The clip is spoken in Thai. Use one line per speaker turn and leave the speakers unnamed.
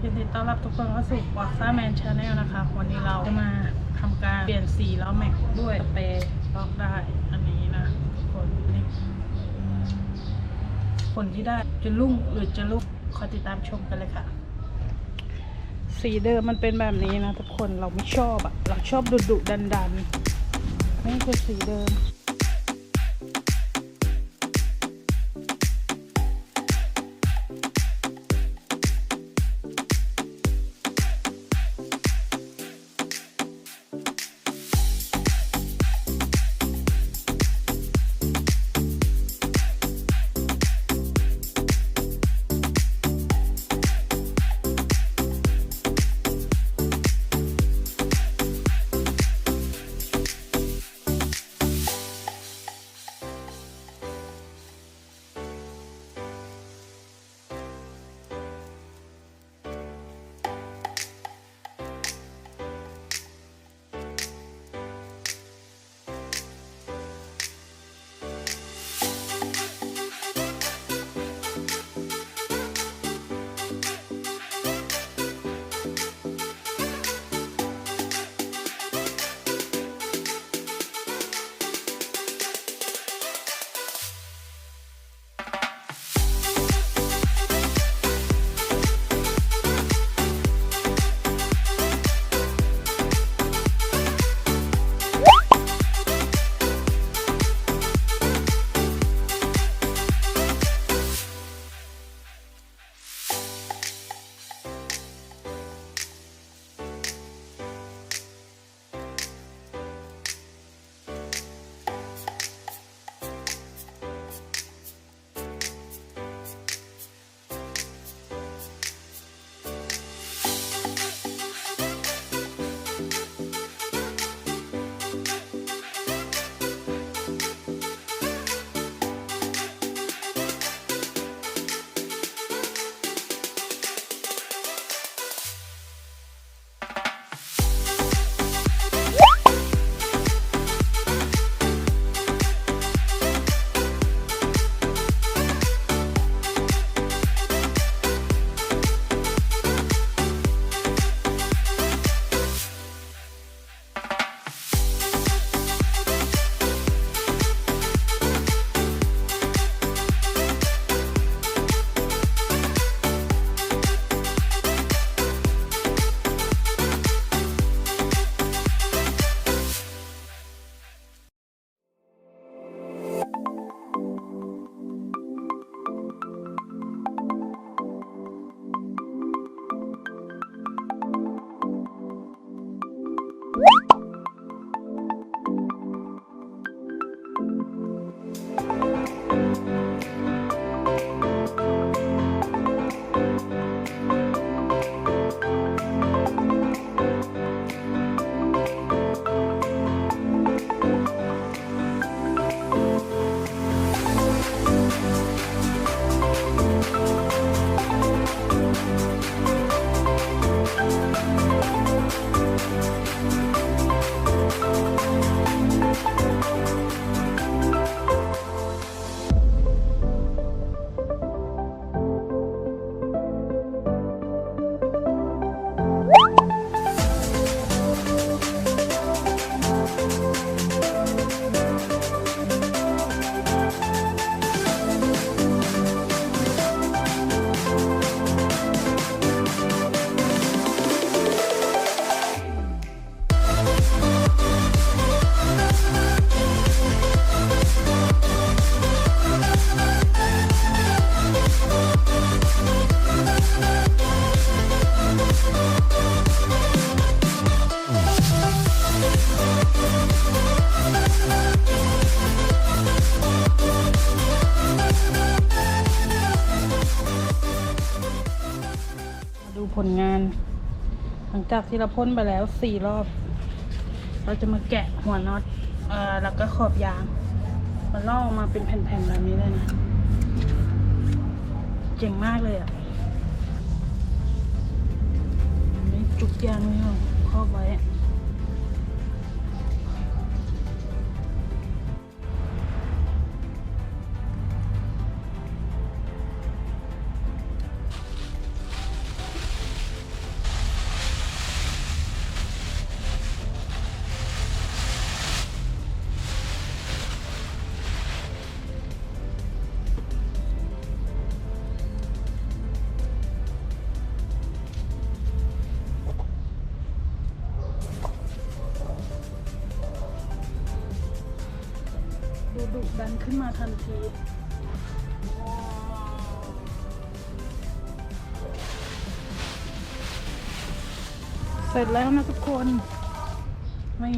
ยินดีต้อนรับทุกคนเข้าสู่วอซ่าแมนชาแนลนะคะวันนี้เราจะมาทำการเปลี่ยนสีล้อแม็กด้วยสเปรย์ลอกได้อันนี้นะทุกคนนี่ผลที่ได้จะลุ่งหรือจะลุกคอยติดตามชมกันเลยค่ะสีเดิมมันเป็นแบบนี้นะทุกคนเราไม่ชอบอะเราชอบดุดันนี่คือสีเดิมผลงานหลังจากที่เราพ่นไปแล้ว4 รอบเราจะมาแกะหัวน็อตแล้วก็ขอบยางมันลอกออกมาเป็นแผ่นๆแบบนี้เลยนะเจ๋งมากเลยอ่ะนี่จุกยางนี่ครอบไว้ ดันขึ้นมาทันที เสร็จแล้วนะทุกคน ไม่